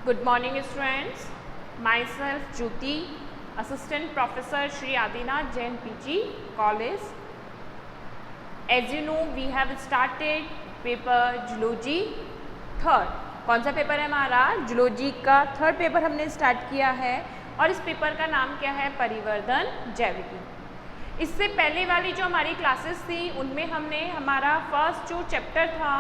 Good morning students, myself Jyoti, Assistant Professor Shri Adinath Jain PG College. As you know, we have started paper Zoology third. कौन सा paper है हमारा? Zoology का third paper हमने start किया है और इस पेपर का नाम क्या है? परिवर्धन जैविकी। इससे पहले वाली जो हमारी क्लासेस थी उनमें हमने हमारा फर्स्ट जो चैप्टर था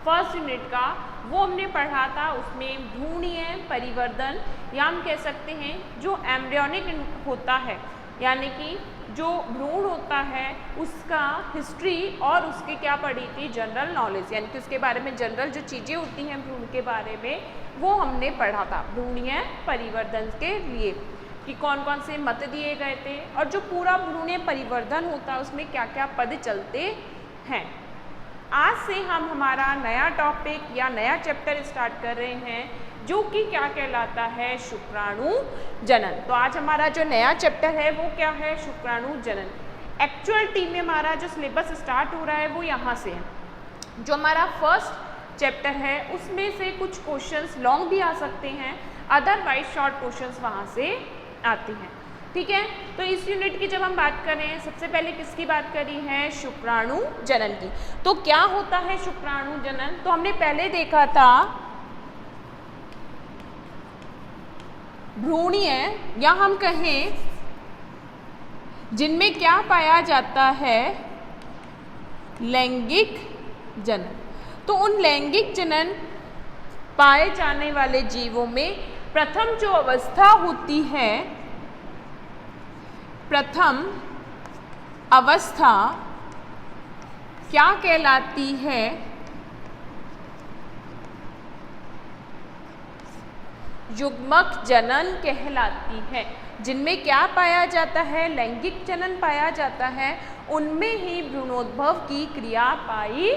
फर्स्ट यूनिट का वो हमने पढ़ा था। उसमें भ्रूणीय परिवर्धन या हम कह सकते हैं जो एम्ब्रियोनिक होता है, यानी कि जो भ्रूण होता है उसका हिस्ट्री और उसके क्या पढ़ी थी? जनरल नॉलेज, यानी कि उसके बारे में जनरल जो चीज़ें होती हैं भ्रूण के बारे में वो हमने पढ़ा था भ्रूणीय परिवर्धन के लिए, कि कौन कौन से मत दिए गए थे और जो पूरा भ्रूणीय परिवर्धन होता है उसमें क्या क्या पद चलते हैं। आज से हम हमारा नया टॉपिक या नया चैप्टर स्टार्ट कर रहे हैं जो कि क्या कहलाता है? शुक्राणु जनन। तो आज हमारा जो नया चैप्टर है वो क्या है? शुक्राणु जनन। एक्चुअल टीम में हमारा जो सिलेबस स्टार्ट हो रहा है वो यहाँ से है। जो हमारा फर्स्ट चैप्टर है उसमें से कुछ क्वेश्चंस लॉन्ग भी आ सकते हैं, अदरवाइज शॉर्ट क्वेश्चंस वहाँ से आते हैं। ठीक है, तो इस यूनिट की जब हम बात करें सबसे पहले किसकी बात करी है? शुक्राणु जनन की। तो क्या होता है शुक्राणु जनन? तो हमने पहले देखा था भ्रूणीय या हम कहें जिनमें क्या पाया जाता है? लैंगिक जनन। तो उन लैंगिक जनन पाए जाने वाले जीवों में प्रथम जो अवस्था होती है, प्रथम अवस्था क्या कहलाती है? युग्मक जनन कहलाती है। जिनमें क्या पाया जाता है? लैंगिक जनन पाया जाता है, उनमें ही भ्रूणोद्भव की क्रिया पाई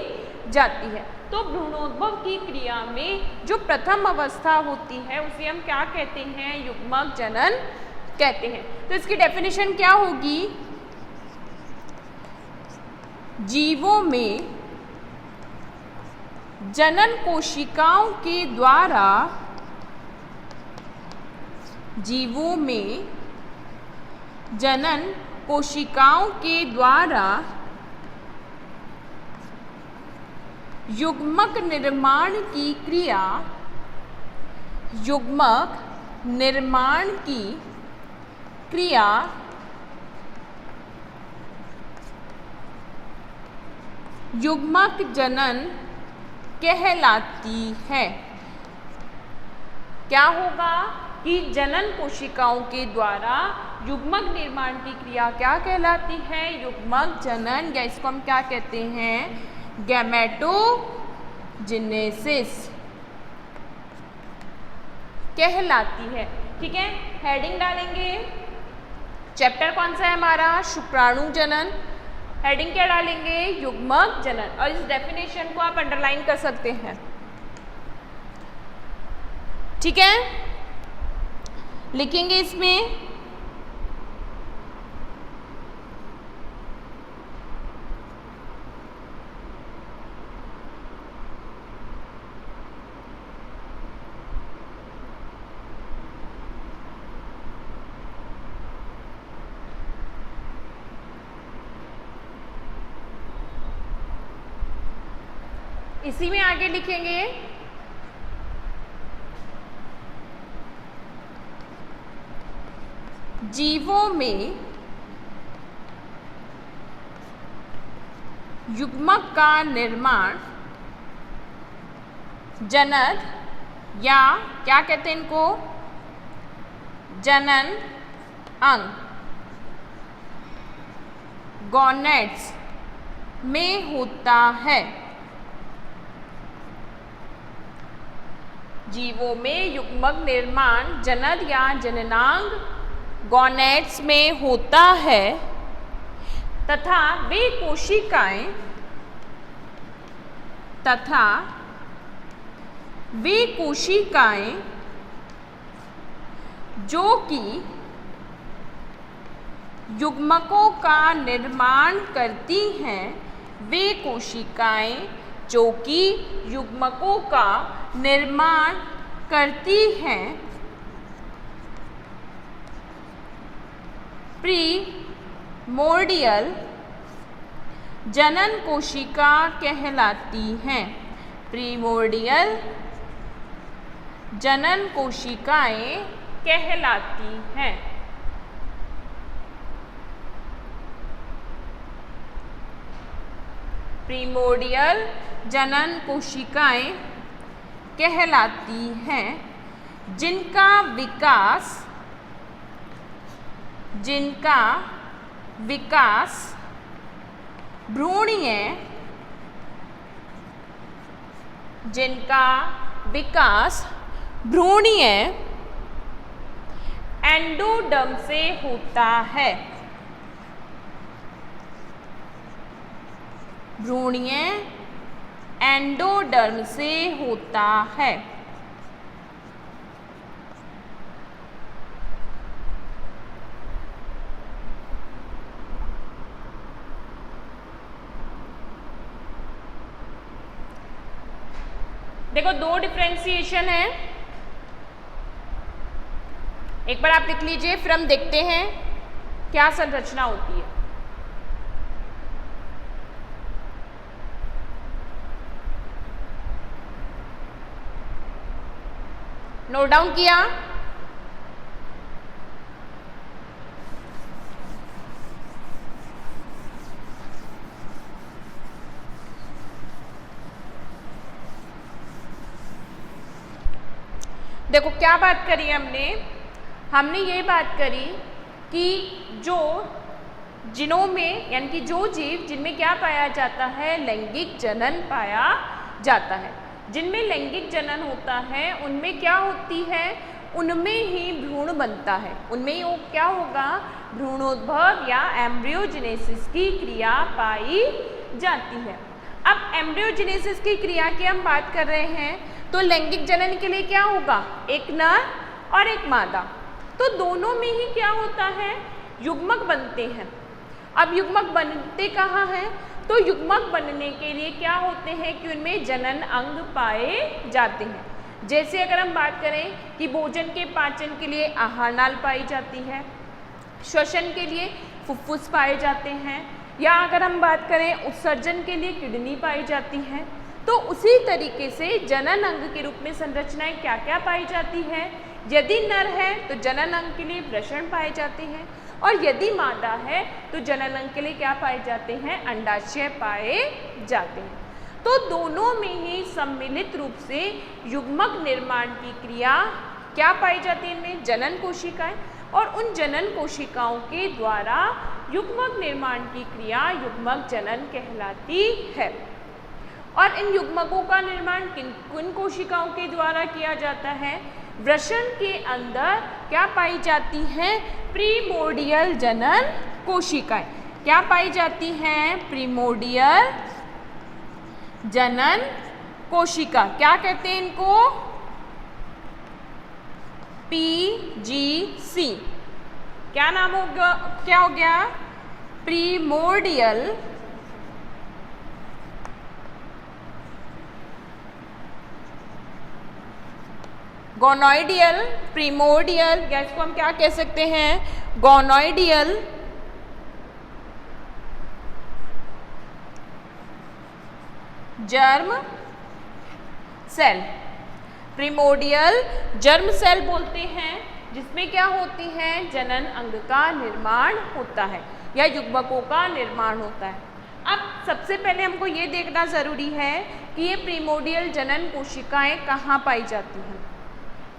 जाती है। तो भ्रूणोद्भव की क्रिया में जो प्रथम अवस्था होती है उसे हम क्या कहते हैं? युग्मक जनन कहते हैं। तो इसकी डेफिनेशन क्या होगी? जीवों में जनन कोशिकाओं के द्वारा, जीवों में जनन कोशिकाओं के द्वारा युग्मक निर्माण की क्रिया, युग्मक निर्माण की क्रिया युग्मक जनन कहलाती है। क्या होगा कि जनन कोशिकाओं के द्वारा युग्मक निर्माण की क्रिया क्या कहलाती है? युग्मक जनन, या इसको हम क्या कहते हैं? गैमेटोजेनेसिस कहलाती है। ठीक है, हेडिंग डालेंगे। चैप्टर कौन सा है हमारा? शुक्राणु जनन। हेडिंग क्या डालेंगे? युग्मक जनन। और इस डेफिनेशन को आप अंडरलाइन कर सकते हैं। ठीक है, लिखेंगे इसमें इसी में आगे लिखेंगे जीवों में युग्मक का निर्माण जनन या क्या कहते हैं इनको? जनन अंग, गॉनेड्स में होता है। जीवों में युग्मक निर्माण जनन या जननांग गॉनेड्स में होता है तथा वे कोशिकाएं जो कि युग्मकों का निर्माण करती हैं, वे कोशिकाएं जो कि युग्मकों का निर्माण करती हैं प्रीमोर्डियल जनन कोशिका कहलाती हैं। प्रीमोर्डियल जनन कोशिकाएं कहलाती हैं। प्रीमोर्डियल जनन कोशिकाएं कहलाती हैं जिनका विकास भ्रूणीय एंडोडर्म से होता है। भ्रूणीय एंडोडर्म से होता है। देखो दो डिफ्रेंसिएशन है, एक बार आप लिख लीजिए, फिर हम देखते हैं क्या संरचना होती है। नोट डाउन किया? देखो क्या बात करी हमने ये बात करी कि जिनों में यानी कि जो जीव जिनमें क्या पाया जाता है, लैंगिक जनन पाया जाता है। जिनमें लैंगिक जनन होता है उनमें क्या होती है, उनमें ही भ्रूण बनता है। उनमें वो क्या होगा, भ्रूणोद्भव या एम्ब्रियोजेनेसिस की क्रिया पाई जाती है। अब एम्ब्रियोजेनेसिस की क्रिया की हम बात कर रहे हैं तो लैंगिक जनन के लिए क्या होगा, एक नर और एक मादा। तो दोनों में ही क्या होता है, युग्मक बनते हैं। अब युग्मक बनते कहाँ हैं, तो युग्मक बनने के लिए क्या होते हैं कि उनमें जनन अंग पाए जाते हैं। जैसे अगर हम बात करें कि भोजन के पाचन के लिए आहार नाल पाई जाती है, श्वसन के लिए फुफ्फुस पाए जाते हैं, या अगर हम बात करें उत्सर्जन के लिए किडनी पाई जाती है। तो उसी तरीके से जनन अंग के रूप में संरचनाएं क्या क्या पाई जाती है। यदि नर है तो जनन अंग के लिए वृषण पाए जाते हैं, और यदि मादा है तो जनन अंग के लिए क्या पाए जाते हैं, अंडाशय पाए जाते हैं। तो दोनों में ही सम्मिलित रूप से युग्मक निर्माण की क्रिया क्या पाई जाती है, इनमें जनन कोशिकाएं, और उन जनन कोशिकाओं के द्वारा युग्मक निर्माण की क्रिया युग्मक जनन कहलाती है। और इन युग्मकों का निर्माण किन कोशिकाओं के द्वारा किया जाता है, वृषण के अंदर क्या पाई जाती हैं, प्रीमोर्डियल जनन कोशिकाएं क्या पाई जाती हैं, प्रीमोर्डियल जनन कोशिका। क्या कहते हैं इनको, PGC। क्या नाम होगा, क्या हो गया, प्रीमोर्डियल गोनोइडियल, प्रीमोर्डियल, या इसको हम क्या कह सकते हैं, gonadial germ cell. Primordial germ cell बोलते हैं, जिसमें क्या होती है, जनन अंग का निर्माण होता है या युग्मकों का निर्माण होता है। अब सबसे पहले हमको ये देखना ज़रूरी है कि ये प्रीमोर्डियल जनन कोशिकाएं कहाँ पाई जाती हैं।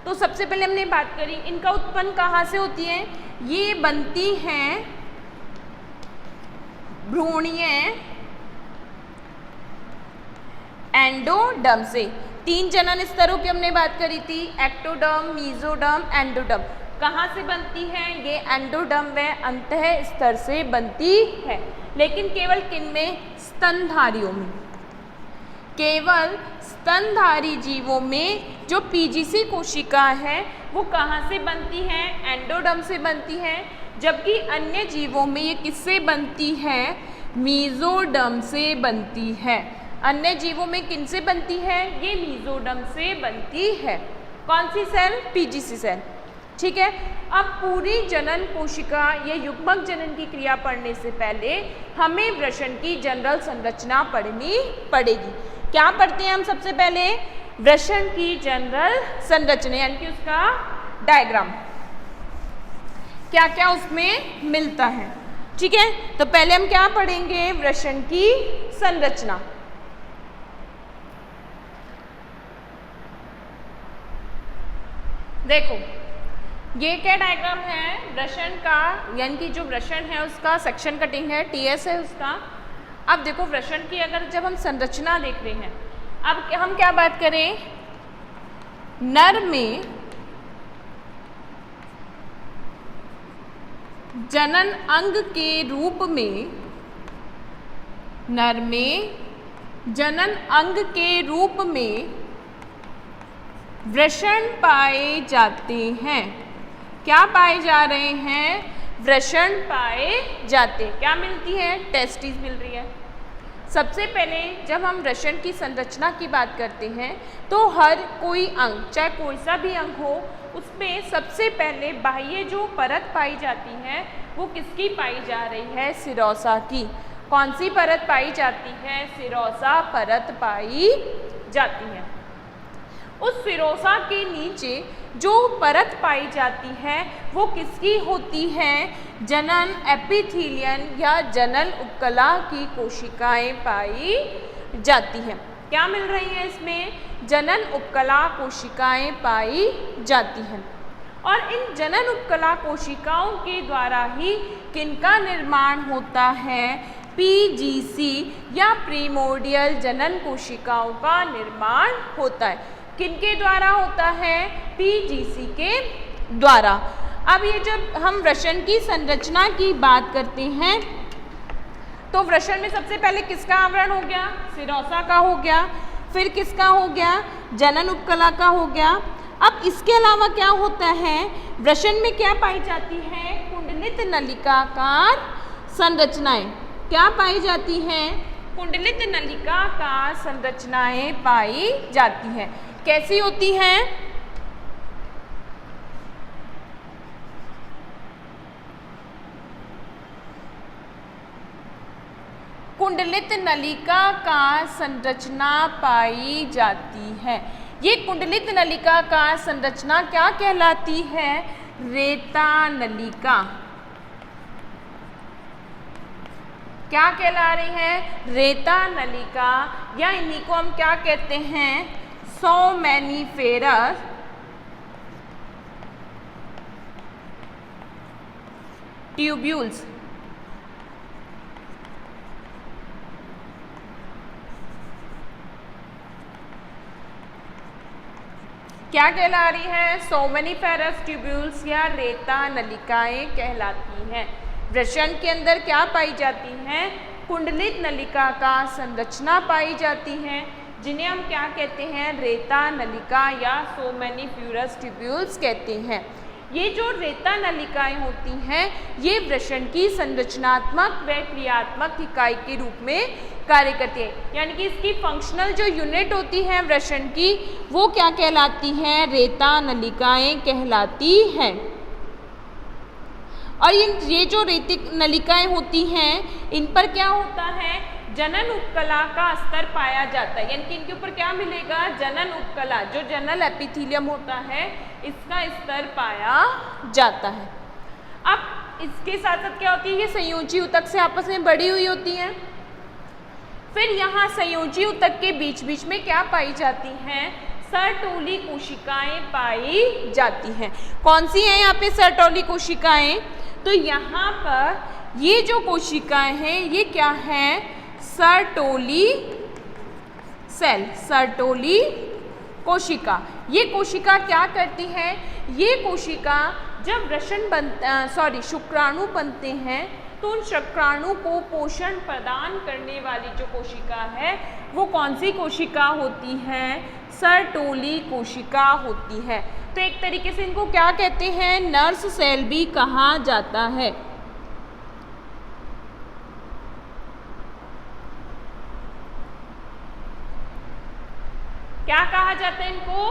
तो सबसे पहले हमने बात करी इनका उत्पन्न कहाँ से होती है, ये बनती हैं भ्रूणीय एंडोडर्म से। 3 जनन स्तरों की हमने बात करी थी, एक्टोडर्म, मीजोडर्म, एंडोडर्म। कहाँ से बनती है, ये एंडोडर्म व अंतः स्तर से बनती है, लेकिन केवल किन में, स्तनधारियों में। केवल स्तनधारी जीवों में जो PGC कोशिका है वो कहाँ से बनती है, एंडोडर्म से बनती है, जबकि अन्य जीवों में ये किससे बनती है, मीजोडर्म से बनती है। अन्य जीवों में किनसे बनती है, ये मीजोडर्म से बनती है। कौन सी सेल? PGC cell. ठीक है, अब पूरी जनन कोशिका या युग्मक जनन की क्रिया पढ़ने से पहले हमें वृषण की जनरल संरचना पढ़नी पड़ेगी। क्या पढ़ते हैं हम सबसे पहले? वृषण की जनरल संरचना यानी कि उसका डायग्राम, क्या क्या उसमें मिलता है। ठीक है, तो पहले हम क्या पढ़ेंगे? वृषण की संरचना। देखो ये क्या डायग्राम है? वृषण का, यानी कि जो वृषण है उसका सेक्शन कटिंग है, टीएस है उसका। अब देखो वृषण की अगर जब हम संरचना देख रहे हैं, अब हम क्या बात करें? नर में जनन अंग के रूप में, नर में जनन अंग के रूप में वृषण पाए जाते हैं। क्या पाए जा रहे हैं? वृषण पाए जाते। क्या मिलती है? टेस्टिस मिल रही है। सबसे पहले जब हम वृषण की संरचना की बात करते हैं तो हर कोई अंग, चाहे कोई सा भी अंग हो, उसमें सबसे पहले बाह्य जो परत पाई जाती है वो किसकी पाई जा रही है? सिरोसा की। कौन सी परत पाई जाती है? सिरोसा परत पाई जाती है। उस सिरोसा के नीचे जो परत पाई जाती है वो किसकी होती है? जनन एपिथेलियन या जनन उपकला की कोशिकाएं पाई जाती हैं। क्या मिल रही है इसमें? जनन उपकला कोशिकाएं पाई जाती हैं। और इन जनन उपकला कोशिकाओं के द्वारा ही किनका निर्माण होता है? पीजीसी या प्रीमोर्डियल जनन कोशिकाओं का निर्माण होता है। किनके द्वारा होता है? पीजीसी के द्वारा। अब ये जब हम वृषण की संरचना की बात करते हैं तो वृषण में सबसे पहले किसका आवरण हो गया? सिरोसा का हो गया। फिर किसका हो गया? जनन उपकला का हो गया। अब इसके अलावा क्या होता है? वृषण में क्या पाई जाती है? कुंडलित नलिकाकार संरचनाएं। क्या पाई जाती हैं? कुंडलित नलिकाकार संरचनाएं पाई जाती हैं। कैसी होती हैं? कुंडलित नलिका का संरचना पाई जाती है। ये कुंडलित नलिका का संरचना क्या कहलाती है? रेता नलिका। क्या कहला रही है? रेता नलिका, या इन्हीं को हम क्या कहते हैं? सोमेनिफेरस ट्यूब्यूल्स। क्या कहला रही है? सोमेनिफेरस ट्यूब्यूल्स या रेता नलिकाएं कहलाती हैं। वृषण के अंदर क्या पाई जाती हैं? कुंडलित नलिका का संरचना पाई जाती है, जिन्हें हम क्या कहते हैं? रेता नलिका या सोमेनिफेरस ट्यूब्यूल्स कहते हैं। ये जो रेता नलिकाएं होती हैं ये वृषण की संरचनात्मक व क्रियात्मक इकाई के रूप में कार्य करती है। यानी कि इसकी फंक्शनल जो यूनिट होती है वृषण की वो क्या कहलाती हैं? रेता नलिकाएं कहलाती हैं। और ये जो रेतिक नलिकाएं होती हैं इन पर क्या होता है? जनन उपकला का स्तर पाया जाता है। यानी कि इनके ऊपर क्या मिलेगा? जनन उपकला, जो जनरल एपिथेलियम होता है इसका स्तर पाया जाता है। अब इसके साथ साथ क्या होती है? ये संयोजी ऊतक से आपस में बड़ी हुई होती हैं। फिर यहाँ संयोजी ऊतक के बीच बीच में क्या पाई जाती हैं? सर्टोली कोशिकाएं पाई जाती हैं। कौन सी हैं यहाँ पे सर्टोली कोशिकाएं? तो यहाँ पर ये जो कोशिकाएं हैं ये क्या हैं? सर्टोली सेल, सर्टोली कोशिका। ये कोशिका क्या करती है? ये कोशिका जब वृषण शुक्राणु बनते हैं तो उन शुक्राणु को पोषण प्रदान करने वाली जो कोशिका है वो कौन सी कोशिका होती है? सर्टोली कोशिका होती है। तो एक तरीके से इनको क्या कहते हैं? नर्स सेल भी कहा जाता है। क्या कहा जाता है इनको?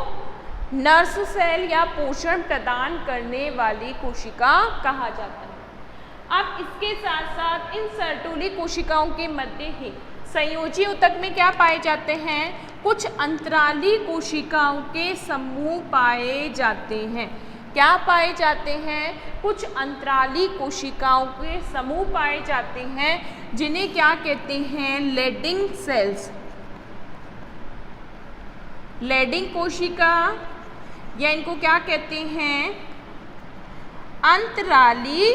नर्स सेल या पोषण प्रदान करने वाली कोशिका कहा जाता है। अब इसके साथ साथ इन सर्टोली कोशिकाओं के मध्य ही संयोजी ऊतक में क्या पाए जाते हैं? कुछ अंतराली कोशिकाओं के समूह पाए जाते हैं। क्या पाए जाते हैं? कुछ अंतराली कोशिकाओं के समूह पाए जाते हैं, जिन्हें क्या कहते हैं? Lending sales. लेडिंग कोशिका या इनको क्या कहते हैं? अंतराली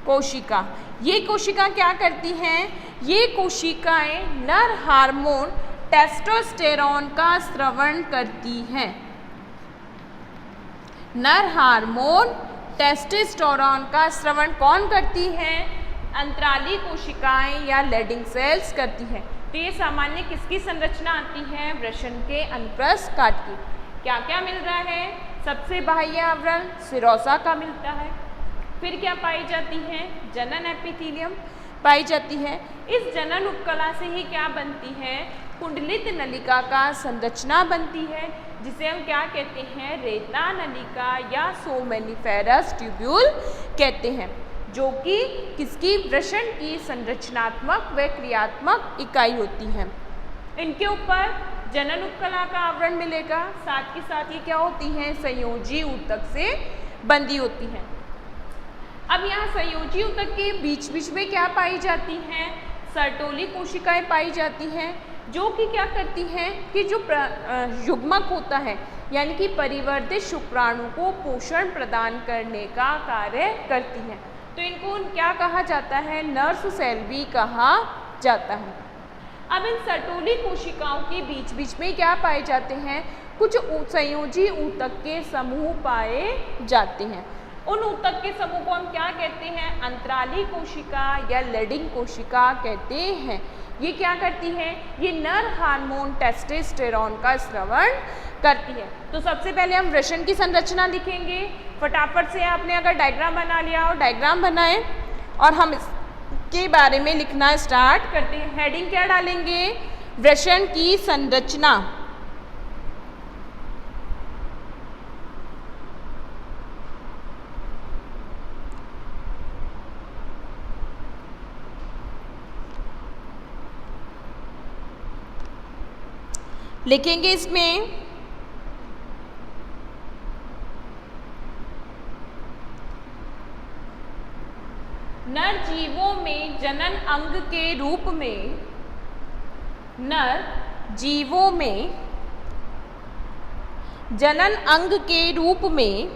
कोशिका। ये कोशिका क्या करती हैं? ये कोशिकाएं नर हार्मोन टेस्टोस्टेरोन का स्रवण करती हैं। नर हार्मोन टेस्टोस्टेरोन का स्रवण कौन करती हैं? अंतराली कोशिकाएं या लेडिंग सेल्स करती हैं। तो ये सामान्य किसकी संरचना आती है? वृषण के अनुप्रस्थ काट की। क्या क्या मिल रहा है? सबसे बाह्य आवरण सिरोसा का मिलता है। फिर क्या पाई जाती है? जनन एपिथेलियम पाई जाती है। इस जनन उपकला से ही क्या बनती है? कुंडलित नलिका का संरचना बनती है, जिसे हम क्या कहते हैं? रेता नलिका या सोमेनिफेरस ट्यूब्यूल कहते हैं, जो कि किसकी? वृषण की संरचनात्मक व क्रियात्मक इकाई होती है। इनके ऊपर जनन उपकला का आवरण मिलेगा, साथ ही साथ ये क्या होती हैं? संयोजी ऊतक से बंधी होती हैं। अब यहाँ संयोजी ऊतक के बीच बीच में क्या पाई जाती हैं? सर्टोली कोशिकाएं पाई जाती हैं, जो कि क्या करती हैं कि जो युग्मक होता है, यानी कि परिवर्तित शुक्राणु को पोषण प्रदान करने का कार्य करती हैं। तो इनको क्या कहा जाता है? नर्स सेल भी कहा जाता है। अब इन सर्टोली कोशिकाओं के बीच बीच में क्या पाए जाते हैं? कुछ संयोजी ऊतक के समूह पाए जाते हैं। उन ऊतक के समूह को हम क्या कहते हैं? अंतराली कोशिका या लेडिंग कोशिका कहते हैं। ये क्या करती है? ये नर हार्मोन टेस्टोस्टेरोन का स्रवण करती है। तो सबसे पहले हम वृषण की संरचना लिखेंगे। फटाफट से आपने अगर डायग्राम बना लिया हो, डायग्राम बनाएं और हम इसके बारे में लिखना स्टार्ट करते हैं। हेडिंग क्या डालेंगे? वृषण की संरचना। लिखेंगे इसमें नर जीवों में जनन अंग के रूप में, नर जीवों में जनन अंग के रूप में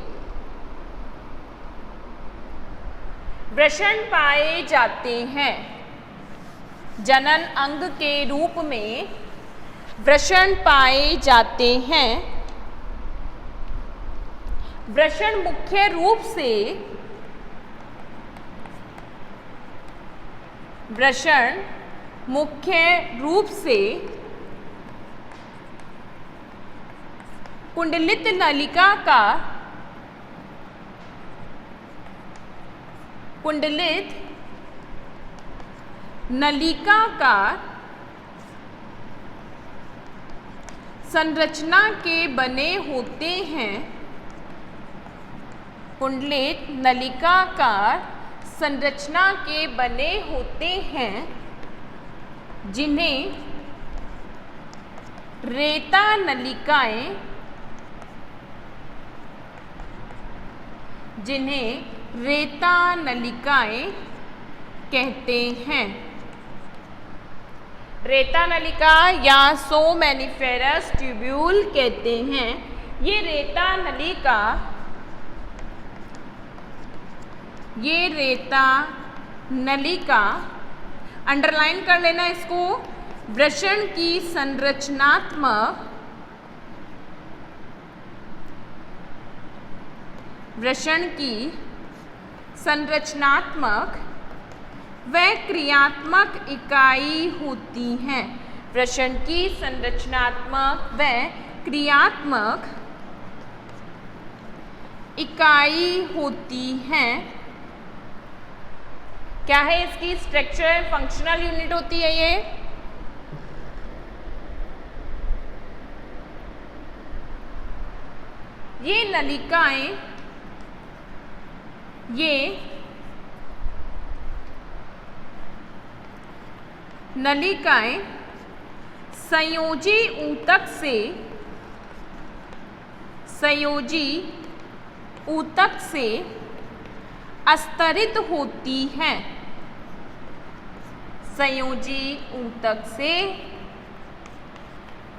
वृषण पाए जाते हैं। जनन अंग के रूप में वृषण पाए जाते हैं। वृषण मुख्य रूप से कुंडलित नलिका का संरचना के बने होते हैं। कुंडलित नलिकाकार संरचना के बने होते हैं, जिन्हें रेता नलिकाएं कहते हैं। रेता नलिका या सोमेनिफेरस ट्यूब्यूल कहते हैं। ये रेता नलिका अंडरलाइन कर लेना इसको। वृषण की संरचनात्मक व क्रियात्मक इकाई होती हैं। वृषण की संरचनात्मक व क्रियात्मक इकाई होती हैं। क्या है इसकी स्ट्रक्चर? फंक्शनल यूनिट होती है ये। ये नलिकाएं संयोजी ऊतक से अस्तरित होती हैं। संयोजी ऊतक से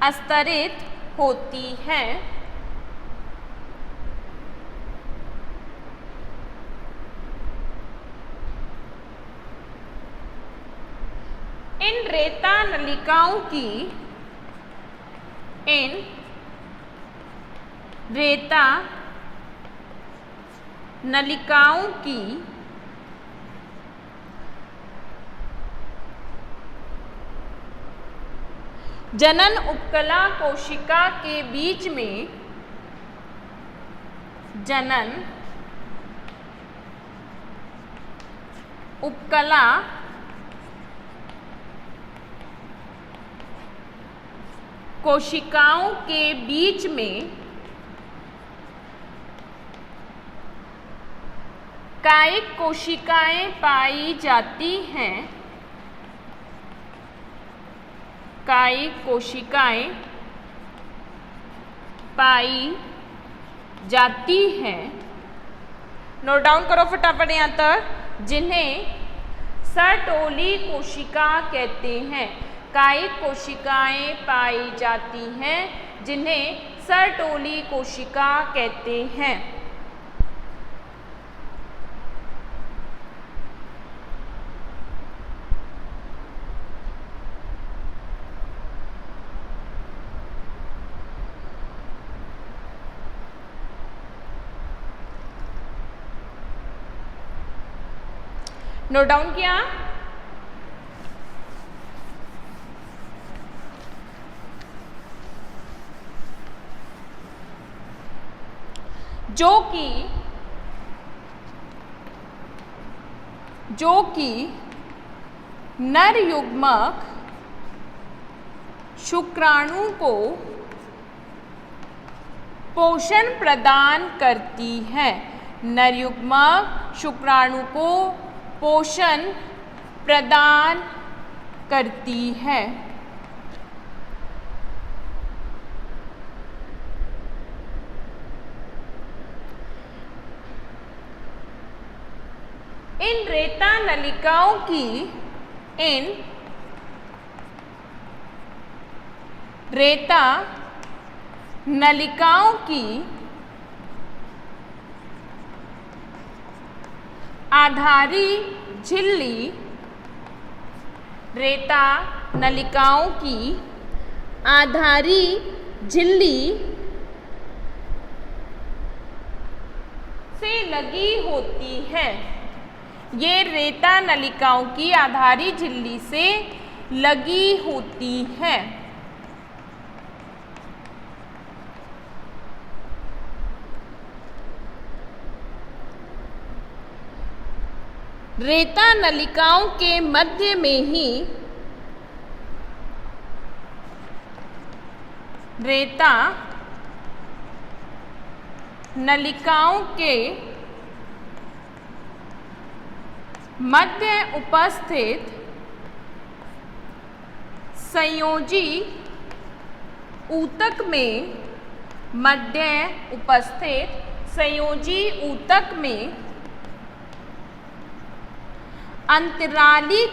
अस्तरित होती हैं। इन रेता नलिकाओं की जनन उपकला कोशिका के बीच में जनन उपकला कोशिकाओं के बीच में कायिक कोशिकाएं पाई जाती हैं। कायिक कोशिकाएं पाई जाती हैं। नोट डाउन करो फटाफट यहाँ तक, जिन्हें सर्टोली कोशिका कहते हैं। कायिक कोशिकाएं पाई जाती हैं जिन्हें सर्टोली कोशिका कहते हैं। नोट डाउन किया? जो कि नर युग्मक शुक्राणु को पोषण प्रदान करती है। नर युग्मक शुक्राणु को पोषण प्रदान करती है। इन रेता नलिकाओं की आधारी झिल्ली रेता नलिकाओं की आधारी झिल्ली से लगी होती है। ये रेता नलिकाओं की आधारी झिल्ली से लगी होती है। रेता नलिकाओं के मध्य में ही रेता नलिकाओं के मध्य उपस्थित संयोजी ऊतक में अंतराली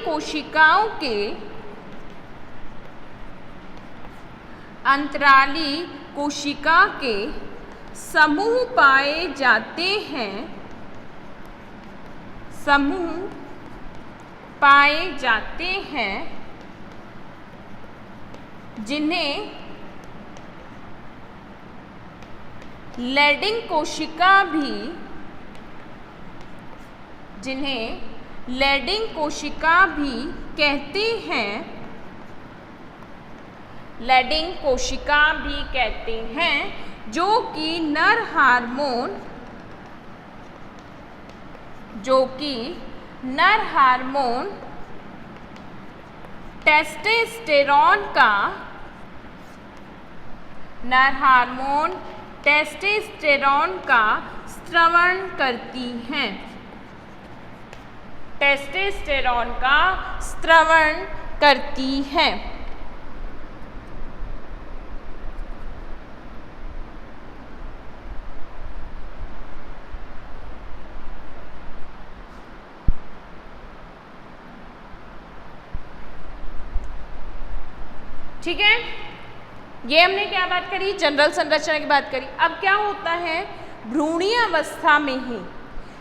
कोशिका के समूह पाए जाते हैं, जिन्हें लैडिंग कोशिका भी कहते हैं, जो कि नर हार्मोन टेस्टोस्टेरोन का स्रवण करती हैं। टेस्टोस्टेरोन का स्रवण करती हैं। ठीक है, ये हमने क्या बात करी, जनरल संरचना की बात करी। अब क्या होता है, भ्रूणीय अवस्था में ही,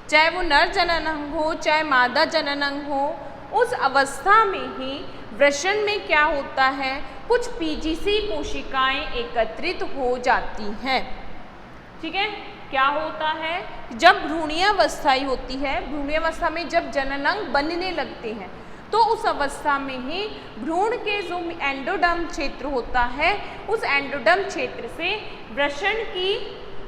चाहे वो नर जनन अंग हो चाहे मादा जनन अंग हो, उस अवस्था में ही वृषण में क्या होता है, कुछ पीजीसी कोशिकाएं एकत्रित हो जाती हैं। ठीक है, क्या होता है, जब भ्रूणीय अवस्था ही होती है, भ्रूणीय अवस्था में जब जनन अंग बनने लगते हैं तो उस अवस्था में ही भ्रूण के जो एंडोडर्म क्षेत्र होता है, उस एंडोडर्म क्षेत्र से वृषण की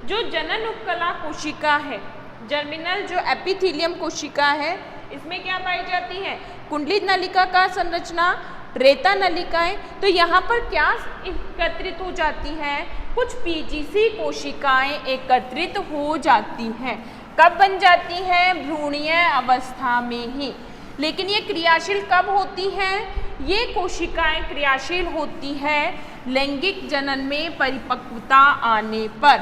जो जनन उपकला कोशिका है, जर्मिनल जो एपिथेलियम कोशिका है, इसमें क्या पाई जाती है, कुंडलित नलिका का संरचना, रेता नलिकाएं। तो यहाँ पर क्या एकत्रित हो जाती है, कुछ पीजीसी कोशिकाएं एकत्रित हो जाती हैं। कब बन जाती है, भ्रूणीय अवस्था में ही। लेकिन ये क्रियाशील कब होती हैं, ये कोशिकाएं क्रियाशील होती है लैंगिक जनन में परिपक्वता आने पर।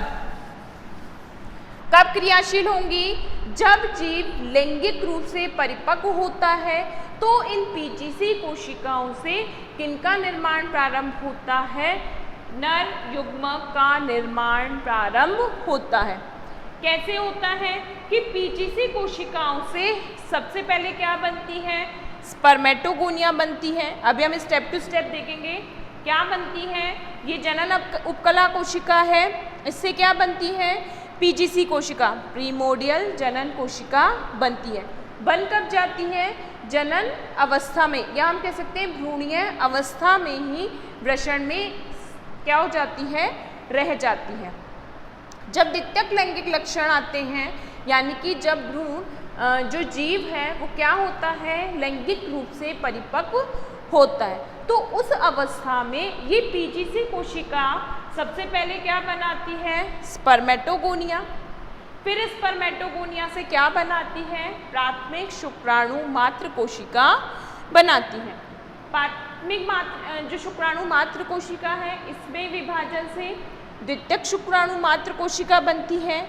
कब क्रियाशील होंगी, जब जीव लैंगिक रूप से परिपक्व होता है तो इन पीजीसी कोशिकाओं से किनका निर्माण प्रारंभ होता है, नर युग्मक का निर्माण प्रारंभ होता है। कैसे होता है कि पीजीसी कोशिकाओं से सबसे पहले क्या बनती है, स्पर्मेटोगोनिया बनती है। अभी हम स्टेप टू स्टेप देखेंगे क्या बनती है। ये जनन उपकला कोशिका है, इससे क्या बनती है, पीजीसी कोशिका, प्रीमोडियल जनन कोशिका बनती है। बन कब जाती है, जनन अवस्था में, या हम कह सकते हैं भ्रूणीय अवस्था में ही वृषण में क्या हो जाती है, रह जाती है। जब द्वितीयक लैंगिक लक्षण आते हैं, यानी कि जब भ्रूण जो जीव है वो क्या होता है, लैंगिक रूप से परिपक्व होता है, तो उस अवस्था में ये पीजीसी कोशिका सबसे पहले क्या बनाती है, स्पर्मेटोगोनिया। फिर स्पर्मेटोगोनिया से क्या बनाती है, प्राथमिक शुक्राणु मात्र कोशिका बनाती है। प्राथमिक जो शुक्राणु मात्र कोशिका है, इसमें विभाजन से द्वितीयक शुक्राणु मात्र कोशिका बनती है।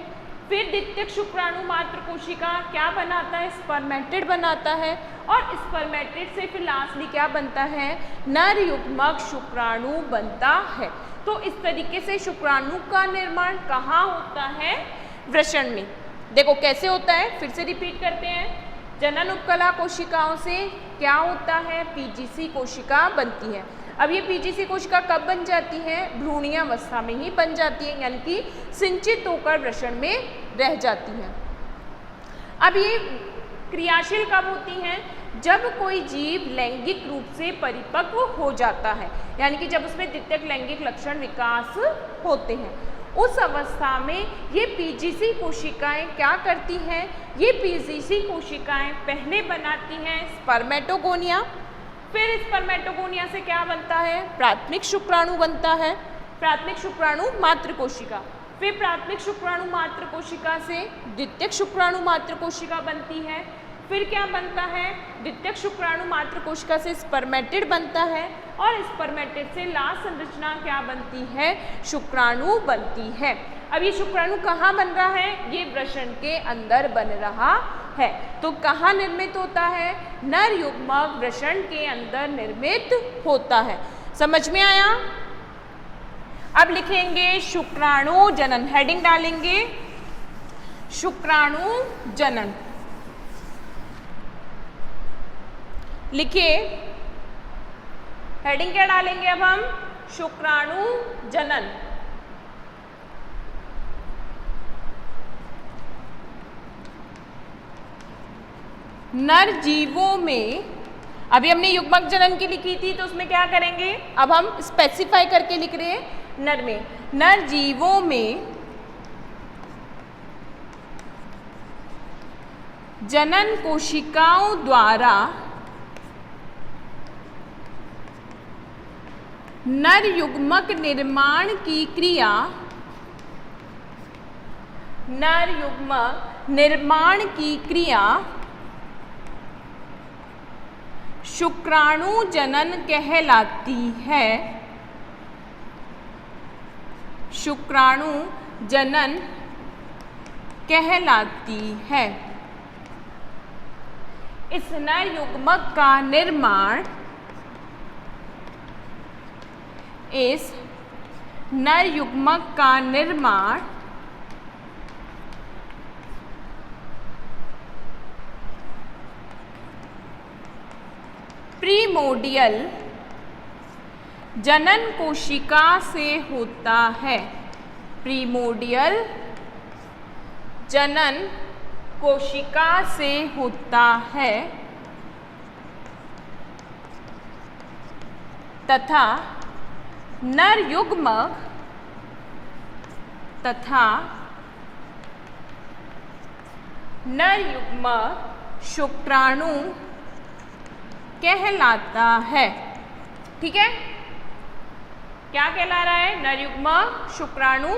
फिर द्वितीयक शुक्राणु मात्र कोशिका क्या बनाता है, स्पर्मेटिड बनाता है, और स्पर्मेटिड से फिर लास्टली क्या बनता है, नर युग्मक शुक्राणु बनता है। तो इस तरीके से शुक्राणु का निर्माण कहाँ होता है, वृषण में। देखो कैसे होता है, फिर से रिपीट करते हैं। जनन उपकला कोशिकाओं से क्या होता है, पीजीसी कोशिका बनती है। अब ये पीजीसी कोशिका कब बन जाती है, भ्रूणीय अवस्था में ही बन जाती है, यानी कि सिंचित होकर वृषण में रह जाती है। अब ये क्रियाशील कब होती हैं, जब कोई जीव लैंगिक रूप से परिपक्व हो जाता है, यानी कि जब उसमें द्वितीयक लैंगिक लक्षण विकास होते हैं। उस अवस्था में ये पीजीसी कोशिकाएं क्या करती हैं, ये पीजीसी कोशिकाएं पहले बनाती हैं स्पर्मेटोगोनिया। फिर स्पर्मेटोगोनिया से क्या बनता है, प्राथमिक शुक्राणु बनता है, प्राथमिक शुक्राणु मात्र कोशिका। फिर प्राथमिक शुक्राणु मात्र कोशिका से द्वितीयक शुक्राणु मात्र कोशिका बनती है। फिर क्या बनता है, द्वितीयक शुक्राणु मात्र कोशिका से स्पर्मेटिड बनता है, और स्पर्मेटिड से लास्ट संरचना क्या बनती है, शुक्राणु बनती है। अब ये शुक्राणु कहाँ बन रहा है, ये वृषण के अंदर बन रहा है। तो कहाँ निर्मित होता है, नर युग्मक वृषण के अंदर निर्मित होता है। समझ में आया। अब लिखेंगे शुक्राणु जनन, हेडिंग डालेंगे शुक्राणु जनन। लिखिए हेडिंग क्या डालेंगे अब हम, शुक्राणु जनन। नर जीवों में, अभी हमने युग्मक जनन की लिखी थी तो उसमें क्या करेंगे, अब हम स्पेसिफाई करके लिख रहे हैं नर में। नर जीवों में जनन कोशिकाओं द्वारा नर युग्मक निर्माण की क्रिया नर युग्मक निर्माण की क्रिया शुक्राणु जनन कहलाती है। शुक्राणु जनन कहलाती है। इस नर युग्मक का निर्माण प्रीमोडियल जनन कोशिका से होता है। प्रीमोडियल जनन कोशिका से होता है तथा नर युग्मक शुक्राणु कहलाता है। ठीक है, क्या कहला रहा है? नर युग्मक शुक्राणु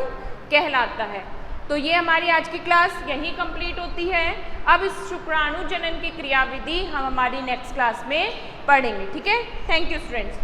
कहलाता है। तो ये हमारी आज की क्लास यहीं कंप्लीट होती है। अब इस शुक्राणु जनन की क्रियाविधि हम हमारी नेक्स्ट क्लास में पढ़ेंगे। ठीक है, थैंक यू स्टूडेंट्स।